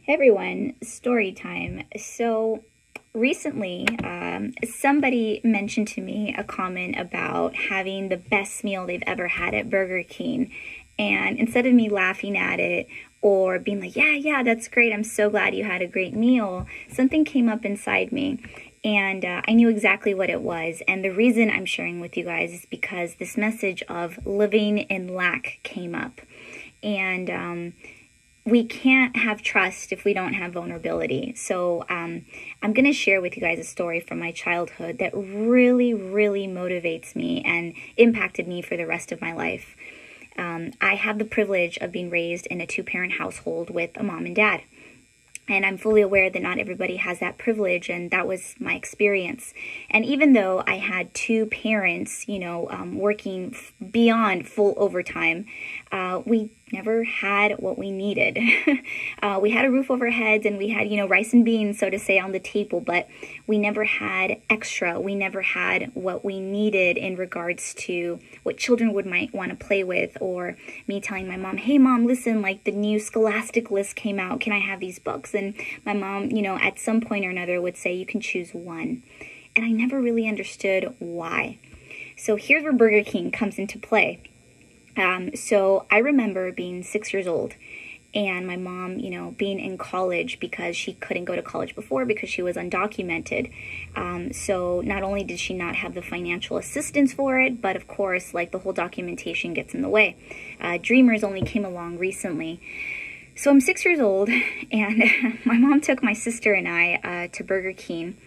Hey everyone, story time. So recently, somebody mentioned to me a comment about having the best meal they've ever had at Burger King. And instead of me laughing at it or being like, yeah, that's great, I'm so glad you had a great meal, something came up inside me. And I knew exactly what it was. And the reason I'm sharing with you guys is because this message of living in lack came up. And we can't have trust if we don't have vulnerability. So I'm going to share with you guys a story from my childhood that really, really motivates me and impacted me for the rest of my life. I have the privilege of being raised in a two-parent household with a mom and dad. And I'm fully aware that not everybody has that privilege, and that was my experience. And even though I had two parents, working beyond full overtime, we never had what we needed. We had a roof over our heads and we had, rice and beans, so to say, on the table, but we never had extra. We never had what we needed in regards to what children might want to play with, or me telling my mom, hey mom, listen, like the new Scholastic list came out. Can I have these books? And my mom, at some point or another would say, you can choose one. And I never really understood why. So here's where Burger King comes into play. So I remember being 6 years old and my mom, being in college because she couldn't go to college before because she was undocumented. So not only did she not have the financial assistance for it, but of course, like the whole documentation gets in the way. Dreamers only came along recently. So I'm 6 years old and my mom took my sister and I to Burger King.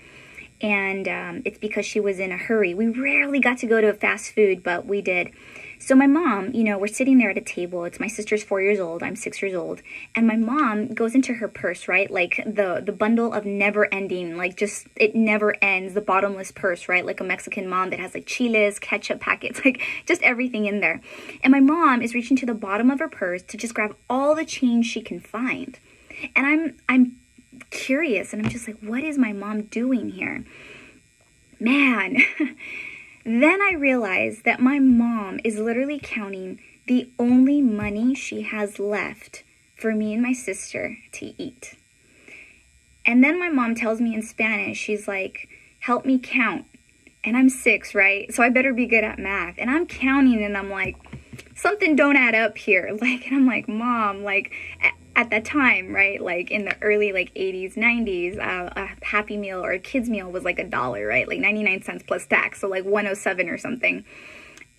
And it's because she was in a hurry. We rarely got to go to fast food, but we did. So my mom, we're sitting there at a table. It's my sister's 4 years old. I'm 6 years old. And my mom goes into her purse, right? Like the bundle of never ending, like just it never ends, the bottomless purse, right? Like a Mexican mom that has like chiles, ketchup packets, like just everything in there. And my mom is reaching to the bottom of her purse to just grab all the change she can find. And I'm curious and I'm just like, what is my mom doing here? Man. Then I realized that my mom is literally counting the only money she has left for me and my sister to eat. And then my mom tells me in Spanish, she's like, help me count. And I'm 6, right? So I better be good at math. And I'm counting and I'm like, something don't add up here. And I'm like, Mom, at that time, right, like in the early 80s, 90s, a Happy Meal or a kid's meal was like $1, right, like 99 cents plus tax, so like 107 or something.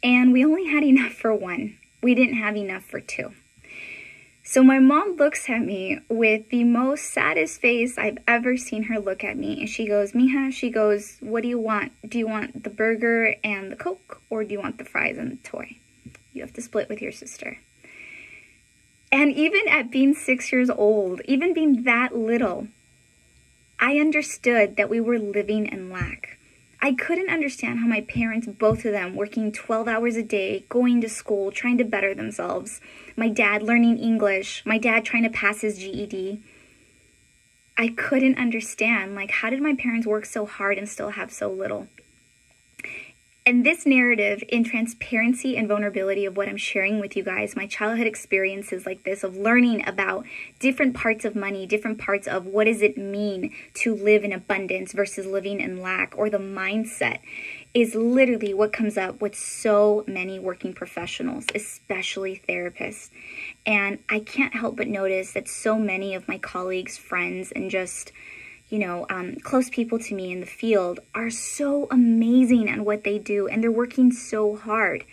And we only had enough for one. We didn't have enough for two. So my mom looks at me with the most saddest face I've ever seen her look at me. And she goes, Mija, she goes, what do you want? Do you want the burger and the Coke, or do you want the fries and the toy? You have to split with your sister. And even at being 6 years old, even being that little, I understood that we were living in lack. I couldn't understand how my parents, both of them, working 12 hours a day, going to school, trying to better themselves. My dad learning English, my dad trying to pass his GED. I couldn't understand, how did my parents work so hard and still have so little? And this narrative in transparency and vulnerability of what I'm sharing with you guys, my childhood experiences like this, of learning about different parts of money, different parts of what does it mean to live in abundance versus living in lack, or the mindset, is literally what comes up with so many working professionals, especially therapists. And I can't help but notice that so many of my colleagues, friends, and just close people to me in the field are so amazing at what they do, and they're working so hard.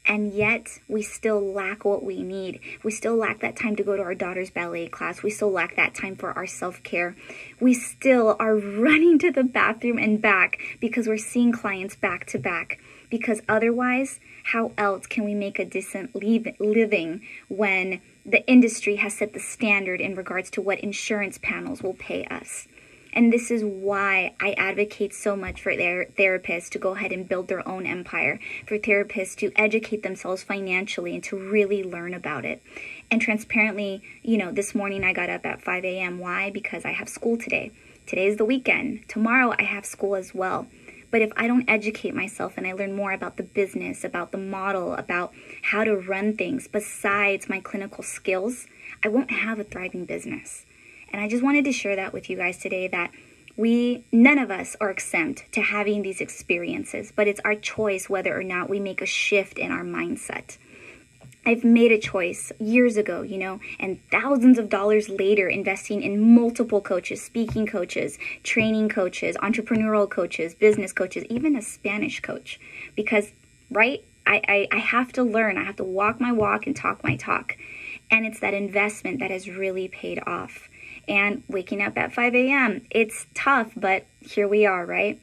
And yet we still lack what we need. We still lack that time to go to our daughter's ballet class. We still lack that time for our self-care. We still are running to the bathroom and back because we're seeing clients back to back. Because otherwise, how else can we make a decent living when the industry has set the standard in regards to what insurance panels will pay us? And this is why I advocate so much for their therapists to go ahead and build their own empire, for therapists to educate themselves financially and to really learn about it. And transparently, this morning I got up at 5 a.m. Why? Because I have school today. Today is the weekend. Tomorrow I have school as well. But if I don't educate myself and I learn more about the business, about the model, about how to run things besides my clinical skills, I won't have a thriving business. And I just wanted to share that with you guys today, that none of us are exempt to having these experiences, but it's our choice whether or not we make a shift in our mindset. I've made a choice years ago, and thousands of dollars later, investing in multiple coaches, speaking coaches, training coaches, entrepreneurial coaches, business coaches, even a Spanish coach. Because, right, I have to learn. I have to walk my walk and talk my talk. And it's that investment that has really paid off. And waking up at 5 a.m., it's tough, but here we are, right?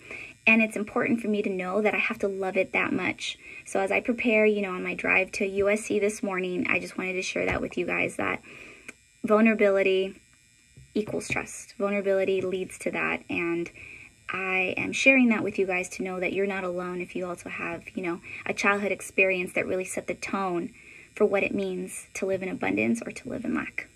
And it's important for me to know that I have to love it that much. So as I prepare, on my drive to USC this morning, I just wanted to share that with you guys, that vulnerability equals trust. Vulnerability leads to that. And I am sharing that with you guys to know that you're not alone if you also have, a childhood experience that really set the tone for what it means to live in abundance or to live in lack.